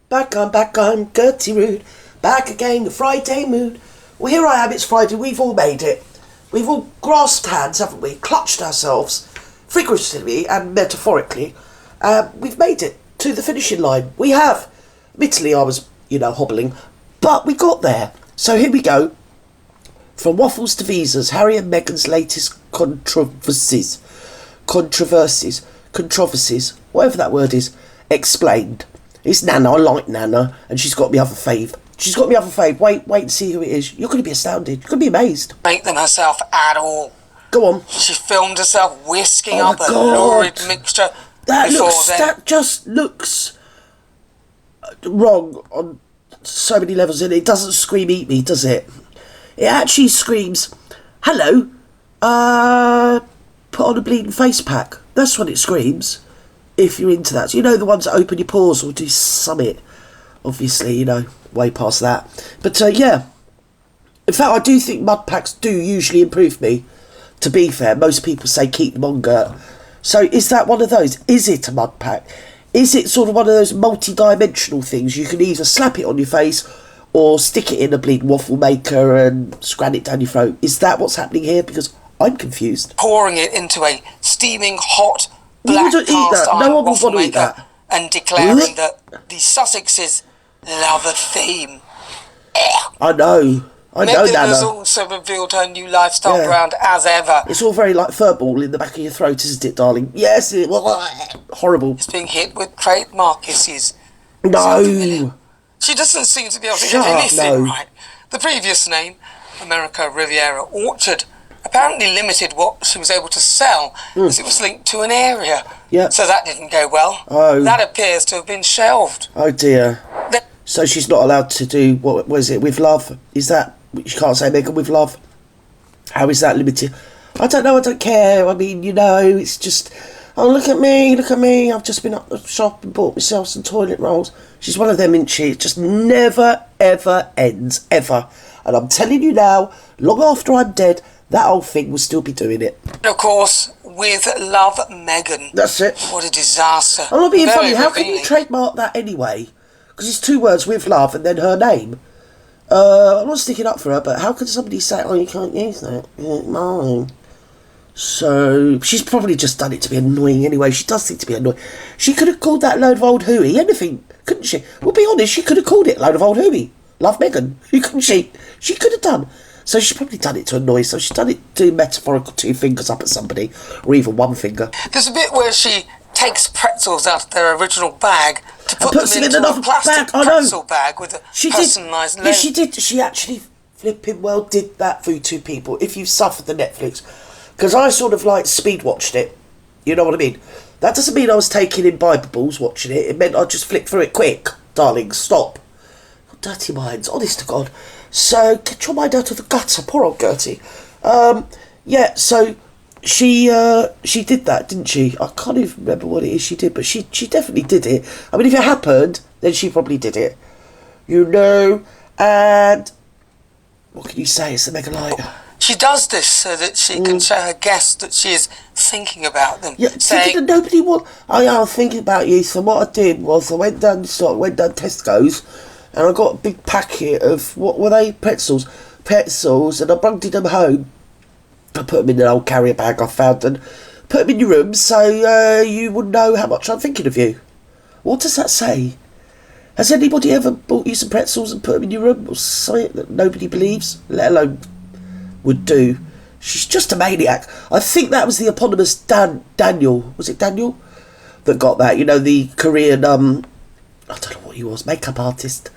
Back on, Gertie Rude. Back again, the Friday mood. Well, here I am, it's Friday, we've all made it. We've all grasped hands, haven't we? Clutched ourselves, figuratively and metaphorically. We've made it to the finishing line. We have. Admittedly, I was, hobbling, but we got there. So here we go. From waffles to visas, Harry and Meghan's latest controversies, whatever that word is, explained. It's Nana, I like Nana, and she's got me other fave. Wait and see who it is. You're going to be astounded. You're going to be amazed. Make them herself at all. Go on. She filmed herself whisking up a lurid mixture. That just looks wrong on so many levels, and it doesn't scream eat me, does it? It actually screams, hello, put on a bleeding face pack. That's what it screams, if you're into that. So, the ones that open your pores or do summit. Obviously, way past that. But, yeah. In fact, I do think mud packs do usually improve me. To be fair, most people say keep them on, Gert. So, is that one of those? Is it a mud pack? Is it sort of one of those multi-dimensional things? You can either slap it on your face or stick it in a bleeding waffle maker and scran it down your throat. Is that what's happening here? Because I'm confused. Pouring it into a steaming hot black cast iron waffle maker and declaring that the Sussexes love a theme. I know, Meghan Nana. has also revealed her new lifestyle brand as ever. It's all very like furball in the back of your throat, isn't it, darling? Yes, horrible. It's being hit with trademark issues. No. She doesn't seem to be able to get anything right. The previous name, America Riviera Orchard, apparently limited what she was able to sell as it was linked to an area. Yeah. So that didn't go well. Oh. That appears to have been shelved. Oh dear. So she's not allowed to do, what was it, with love? Is that, you can't say Meghan with love? How is that limited? I don't know, I don't care. I mean, it's just, oh, look at me. I've just been up the shop and bought myself some toilet rolls. She's one of them, isn't she? It just never, ever ends, ever. And I'm telling you now, long after I'm dead, that old thing will still be doing it. Of course, with love, Meghan. That's it. What a disaster. I'm not being funny. How can you trademark that anyway? Because it's 2 words, with love, and then her name. I'm not sticking up for her, but how can somebody say, oh, you can't use that? Mine. So, she's probably just done it to be annoying anyway. She does seem to be annoying. She could have called that load of old hooey anything, couldn't she? Well, be honest, she could have called it load of old hooey. Love Meghan. Couldn't she? She could have done. So she's probably done it to annoy. So she's done it to metaphorical 2 fingers up at somebody, or even 1 finger. There's a bit where she takes pretzels out of their original bag to put them into a plastic pretzel bag with a personalised label. Yeah, she did. She actually flipping well did that for you 2 people. If you've suffered the Netflix, because I sort of like speed watched it. You know what I mean? That doesn't mean I was taking in Bibles watching it. It meant I just flicked through it quick. Darling, stop. Dirty minds, honest to God. So, get your mind out of the gutter, poor old Gertie. Yeah, so she did that, didn't she? I can't even remember what it is she did, but she definitely did it. I mean, if it happened, then she probably did it. And what can you say? It's the mega light. She does this so that she can show her guests that she is thinking about them. Yeah, thinking that nobody want. I'm thinking about you. So what I did was I went down the store, went down Tesco's, and I got a big packet of, what were they? Pretzels, and I brought them home. I put them in an old carrier bag I found and put them in your room so you would know how much I'm thinking of you. What does that say? Has anybody ever bought you some pretzels and put them in your room or something that nobody believes, let alone would do? She's just a maniac. I think that was the eponymous Daniel. Was it Daniel that got that? The Korean, I don't know what he was, makeup artist.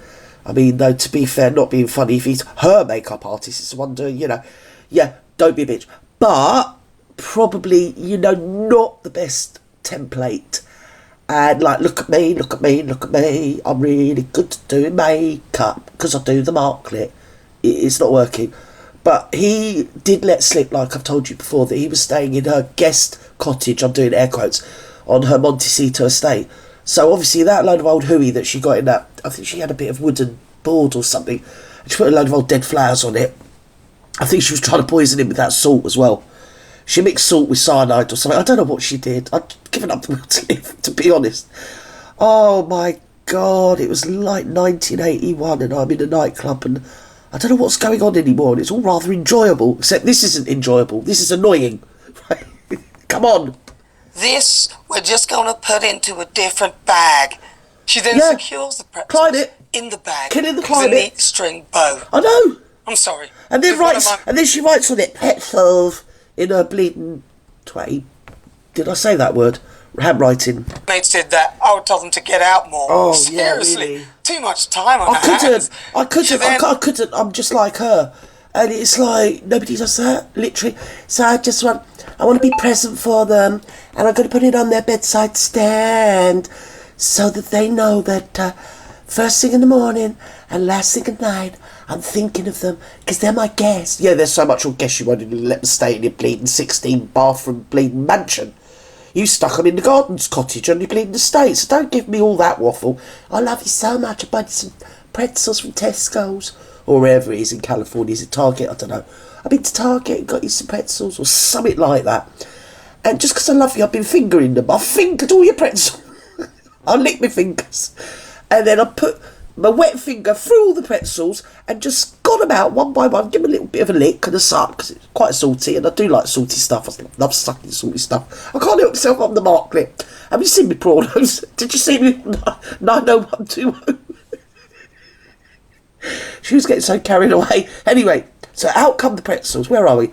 I mean, though, to be fair, not being funny, if he's her makeup artist, it's a wonder, Yeah, don't be a bitch. But probably, not the best template. And look at me. I'm really good at doing makeup because I do the marklet. It's not working. But he did let slip, like I've told you before, that he was staying in her guest cottage, I'm doing air quotes, on her Montecito estate. So obviously that load of old hooey that she got in that, I think she had a bit of wooden board or something, and she put a load of old dead flowers on it. I think she was trying to poison him with that salt as well. She mixed salt with cyanide or something. I don't know what she did. I'd given up the will to live, to be honest. Oh my God, it was like 1981 and I'm in a nightclub and I don't know what's going on anymore and it's all rather enjoyable, except this isn't enjoyable, this is annoying. Come on. This we're just going to put into a different bag. She then secures the pretzels in the bag with a neat string bow. I know. I'm sorry. And then she writes on it, pretzels, in her bleeding twatty. Did I say that word? Handwriting. Mates did that. I would tell them to get out more. Oh, seriously, yeah, really. Too much time on I couldn't. I'm just like her. And it's like, nobody does that, literally. So I want to be present for them. And I'm going to put it on their bedside stand so that they know that first thing in the morning and last thing at night, I'm thinking of them because they're my guests. Yeah, there's so much on guests you won't even let them stay in your bleeding 16-bathroom bleeding mansion. You stuck them in the garden's cottage on your bleeding estate, so don't give me all that waffle. I love you so much. I bought some pretzels from Tesco's. Or wherever it is in California. Is it Target? I don't know. I've been to Target and got you some pretzels or something like that. And just because I love you, I've been fingering them. I've fingered all your pretzels. I lick my fingers. And then I put my wet finger through all the pretzels and just got them out one by one. Give them a little bit of a lick and a suck because it's quite salty and I do like salty stuff. I love sucking salty stuff. I can't help myself on the market. Have you seen me prawns? Did you see me 90120? She was getting so carried away. Anyway, so out come the pretzels. Where are we?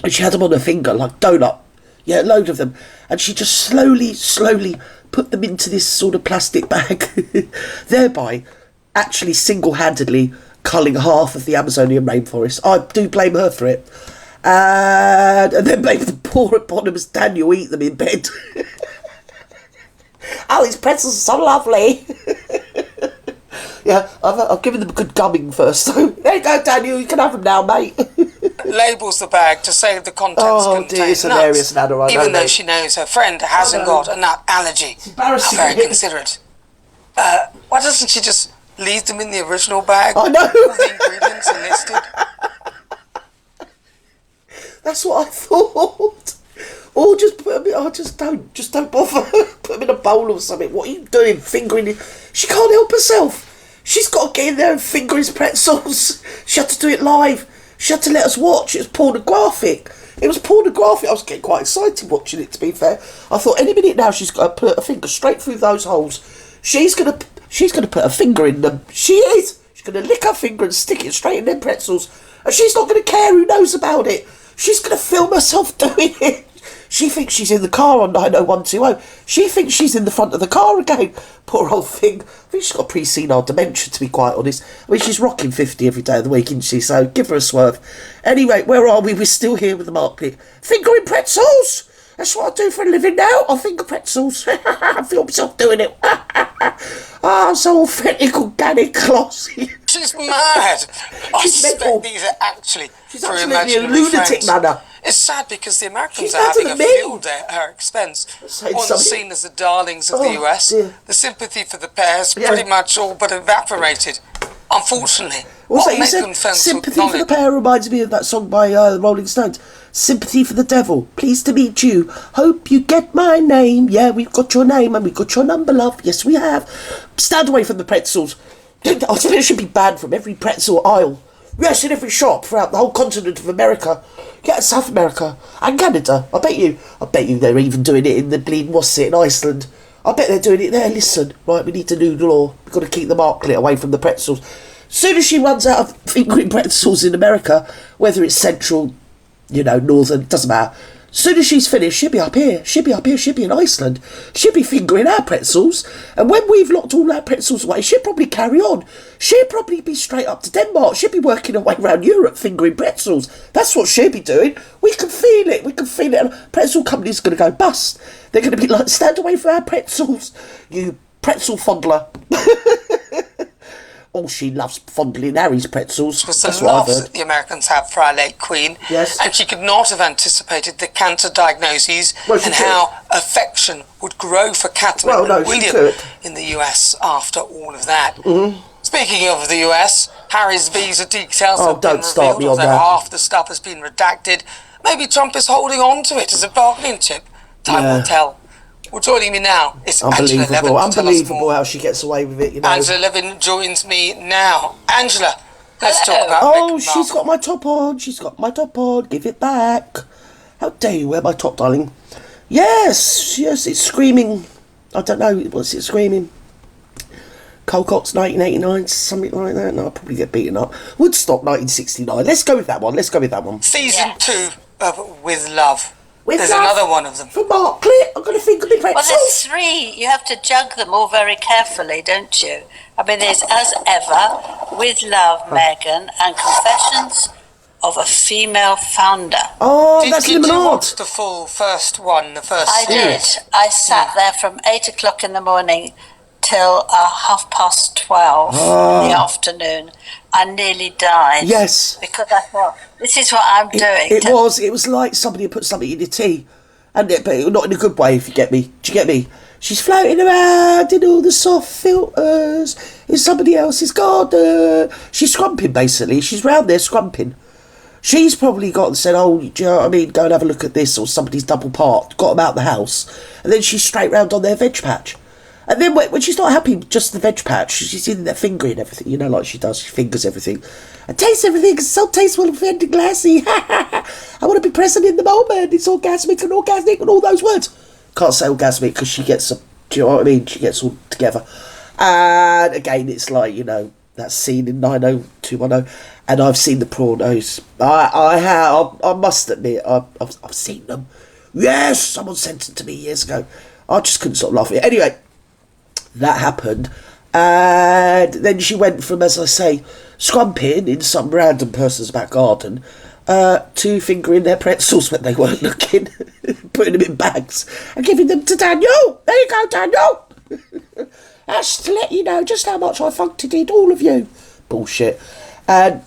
And she had them on her finger like donut. Yeah, a load of them. And she just slowly put them into this sort of plastic bag. Thereby, actually single-handedly culling half of the Amazonian rainforest. I do blame her for it. And then blame the poor eponymous Daniel eat them in bed. Oh, these pretzels are so lovely. Yeah, I've given them a good gumming first. So there you go, Daniel. You can have them now, mate. Labels the bag to say the contents contain dear, it's hilarious, nuts, Nana, even though she knows her friend hasn't got a nut allergy. It's embarrassing. How very considerate. Why doesn't she just leave them in the original bag? I know. All the ingredients are listed. That's what I thought. Or just put them in, just don't bother. Put them in a bowl or something. What are you doing? Fingering it? She can't help herself. She's got to get in there and finger his pretzels. She had to do it live. She had to let us watch. It was pornographic. I was getting quite excited watching it, to be fair. I thought any minute now she's got to put her finger straight through those holes. She's gonna put her finger in them. She is. She's gonna lick her finger and stick it straight in them pretzels. And she's not gonna care who knows about it. She's gonna film herself doing it. She thinks she's in the car on 90120. She thinks she's in the front of the car again. Poor old thing. I think she's got pre-senile dementia, to be quite honest. I mean, she's rocking 50 every day of the week, isn't she? So give her a swerve. Anyway, where are we? We're still here with the market. Fingering pretzels! That's what I do for a living now. I finger pretzels. I feel myself doing it. I'm so authentic, organic, classy. She's mad. I suspect these are actually for imaginary friends. Manner. It's sad because the Americans are having a field day at her expense. Once seen as the darlings of the US, the sympathy for the pair has pretty much all but evaporated. Unfortunately, what you said? Sympathy for the pair reminds me of that song by the Rolling Stones. Sympathy for the devil. Pleased to meet you. Hope you get my name. Yeah, we've got your name and we've got your number, love. Yes, we have. Stand away from the pretzels. I suppose it should be banned from every pretzel aisle. Yes, in every shop throughout the whole continent of America. Yeah, South America and Canada. I bet you they're even doing it in the bleeding what's it in Iceland. I bet they're doing it there. Listen, right, we need a new law. We've got to keep the market away from the pretzels. Soon as she runs out of fingering pretzels in America, whether it's central, northern, it doesn't matter. Soon as she's finished, she'll be up here. She'll be in Iceland. She'll be fingering our pretzels. And when we've locked all our pretzels away, she'll probably carry on. She'll probably be straight up to Denmark. She'll be working her way around Europe fingering pretzels. That's what she'll be doing. We can feel it. And pretzel company's going to go bust. They're going to be like, stand away from our pretzels, you pretzel fondler. Oh, she loves fondling Harry's pretzels. It was the love that the Americans have for our late Queen. Yes. And she could not have anticipated the cancer diagnoses and how affection would grow for Catherine and William in the US after all of that. Mm-hmm. Speaking of the US, Harry's visa details have been revealed, although half the stuff has been redacted. Maybe Trump is holding on to it as a bargaining chip. Time will tell. Well, joining me now is Angela Levin. Unbelievable how she gets away with it, you know. Angela Levin joins me now. Angela, let's talk about Meghan she's got my top on. She's got my top on. Give it back. How dare you wear my top, darling? Yes, it's screaming. I don't know, what's it screaming? Colcott's 1989, something like that. No, I'll probably get beaten up. Woodstock 1969. Let's go with that one. Season 2 of With Love. There's Love, another one of them. For Mark Clip, I'm going to think of me pretzels. Well, there's 3. You have to jug them all very carefully, don't you? I mean, there's As Ever, With Love, Meghan, and Confessions of a Female Founder. Oh, that's Did Lemonade. you watch the full first one, the first series? Did. I sat there from 8 o'clock in the morning till 12:30 in the afternoon. I nearly died. Yes. Because I thought, this is what I'm doing. It was like somebody had put something in your tea. But not in a good way, if you get me. Do you get me? She's floating around in all the soft filters in somebody else's garden. She's scrumping, basically. She's round there scrumping. She's probably got and said, oh, do you know what I mean? Go and have a look at this, or somebody's double parked, got them out the house. And then she's straight round on their veg patch. And then when she's not happy, just the veg patch, she's in there fingering everything, you know, like she does. She fingers everything. I taste everything, it's so tasteful and glassy. I want to be present in the moment. It's orgasmic and organic and all those words. Can't say orgasmic because she gets, do you know what I mean? She gets all together. And again, it's like, you know, that scene in 90210. And I've seen the pornos. I must admit, I've seen them. Yes, someone sent it to me years ago. I just couldn't stop laughing. Anyway, that happened, and then she went from, as I say, scrumping in some random person's back garden to fingering their pretzels when they weren't looking, putting them in bags and giving them to Daniel. There you go, Daniel. That's to let you know just how much I funked it in, all of you. Bullshit. And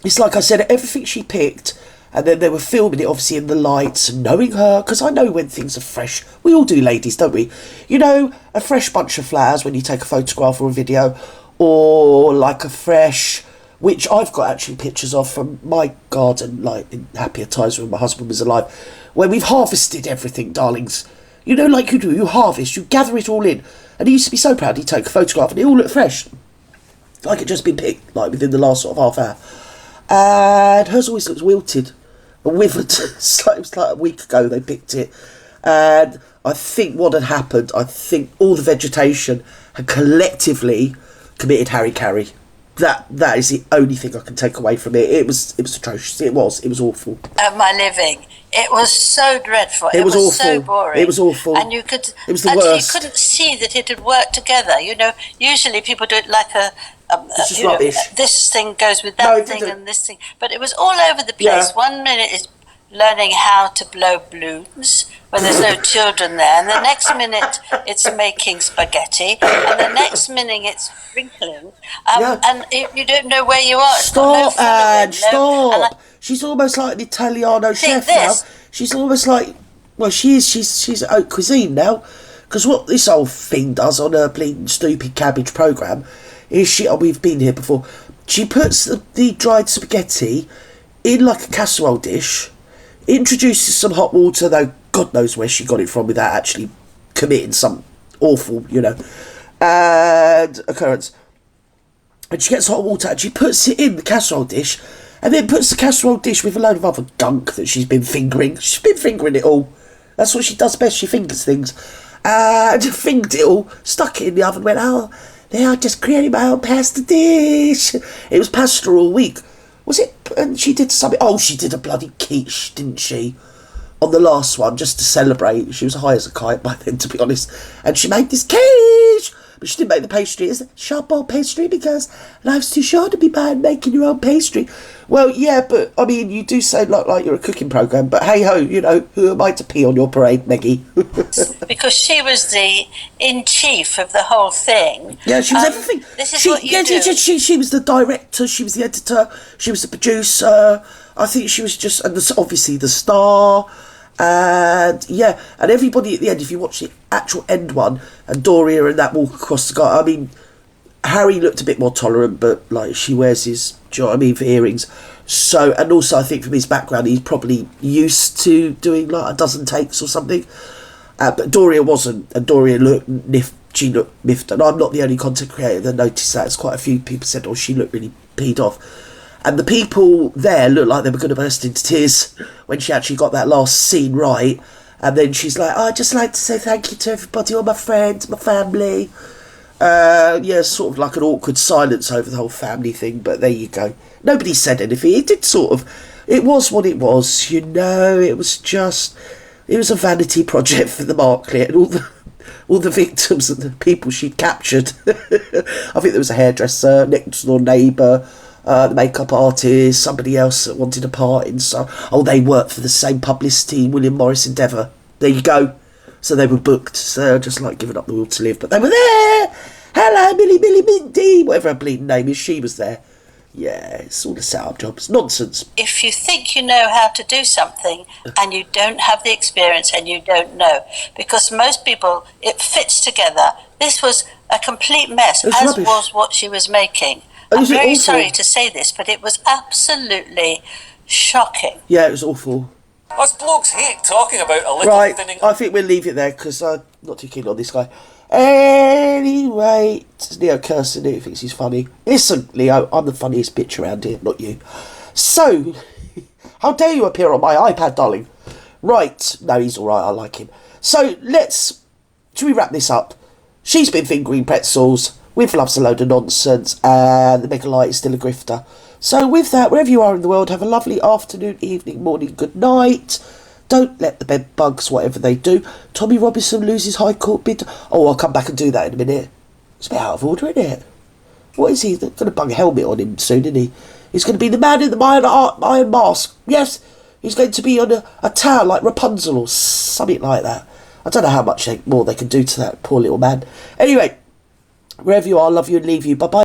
it's like I said, everything she picked. And then they were filming it, obviously, in the lights, and knowing her, because I know when things are fresh. We all do, ladies, don't we? You know, a fresh bunch of flowers when you take a photograph or a video, or like a fresh, which I've got actually pictures of from my garden, like in happier times when my husband was alive, where we've harvested everything, darlings. You know, like you do, you harvest, you gather it all in. And he used to be so proud he'd take a photograph and it all looked fresh. Like it just been picked, like within the last sort of half hour. And hers always looks wilted and withered. It was like a week ago they picked it. And I think what had happened, I think all the vegetation had collectively committed Harry-Carry. That is the only thing I can take away from it. It was atrocious. It was awful. At my living, it was so dreadful. It was awful. So boring. It was awful. And you could It was the worst. You couldn't see that it had worked together. You know, usually people do it like It's just rubbish. This thing goes with that thing and this thing, but it was all over the place. Yeah. 1 minute is learning how to blow balloons when there's no children there, and the next minute it's making spaghetti, and the next minute it's sprinkling, and you don't know where you are. Stop, Ange, stop. She's almost like an Italiano chef now. She's almost like, well, she's at haute cuisine now, because what this old thing does on her bleeding stupid cabbage programme is we've been here before, she puts the dried spaghetti in like a casserole dish, introduces some hot water, though God knows where she got it from without actually committing some awful, occurrence. And she gets hot water and she puts it in the casserole dish, and then puts the casserole dish with a load of other gunk that she's been fingering. She's been fingering it all. That's what she does best. She fingers things. And fingered it all, stuck it in the oven, went, oh, there, I just created my own pasta dish. It was pasta all week. Was it? And she did something. Oh, she did a bloody quiche, didn't she? On the last one, just to celebrate. She was high as a kite by then, to be honest. And she made this quiche. But she didn't make the pastry. It's a sharp old pastry because life's too short to be bad making your own pastry. Well, yeah, but, I mean, you do say like you're a cooking programme, but hey-ho, who am I to pee on your parade, Meggie? Because she was the in-chief of the whole thing. Yeah, she was everything. This is what you do. She was the director, she was the editor, she was the producer. I think she was just, and obviously the star. And yeah, and everybody at the end, if you watch the actual end one, and Doria and that walk across the garden, I mean, Harry looked a bit more tolerant, but like she wears his, do you know what I mean, for earrings. So, and also I think from his background, he's probably used to doing like a dozen takes or something. But Doria wasn't, and Doria she looked miffed, and I'm not the only content creator that noticed that. As quite a few people said, she looked really peed off. And the people there looked like they were going to burst into tears when she actually got that last scene right. And then she's like, I'd just like to say thank you to everybody, all my friends, my family. Sort of like an awkward silence over the whole family thing, but there you go. Nobody said anything. It did it was what it was, it was a vanity project for the Marklet, and all the victims and the people she'd captured. I think there was a hairdresser, next door neighbour, the makeup artist, somebody else that wanted a part in they worked for the same publicity, William Morris Endeavour. There you go. So they were booked, so they were just like giving up the will to live, but they were there. Hello, Millie Mindy, whatever her bleeding name is, she was there. Yeah, it's all the set-up jobs. Nonsense. If you think you know how to do something and you don't have the experience and you don't know, because most people, it fits together. This was a complete mess, as rubbish. Was what she was making. I'm very sorry to say this, but it was absolutely shocking. Yeah, it was awful. Us blokes hate talking about a little thinning. I think we'll leave it there, because I'm not too keen on this guy. Anyway, it's Leo cursing it, thinks he's funny. Listen, Leo, I'm the funniest bitch around here, not you. So, how dare you appear on my iPad, darling? Right, no, he's alright, I like him. So, should we wrap this up? She's been fingering pretzels, with Love's a load of nonsense, and the Megalite is still a grifter. So with that, wherever you are in the world, have a lovely afternoon, evening, morning, good night. Don't let the bed bugs, whatever they do. Tommy Robinson loses High Court bid. Oh, I'll come back and do that in a minute. It's a bit out of order, isn't it? What is he? They're going to bung a helmet on him soon, isn't he? He's going to be the man in the iron mask. Yes, he's going to be on a tower like Rapunzel or something like that. I don't know how much more they can do to that poor little man. Anyway, wherever you are, love you and leave you. Bye-bye.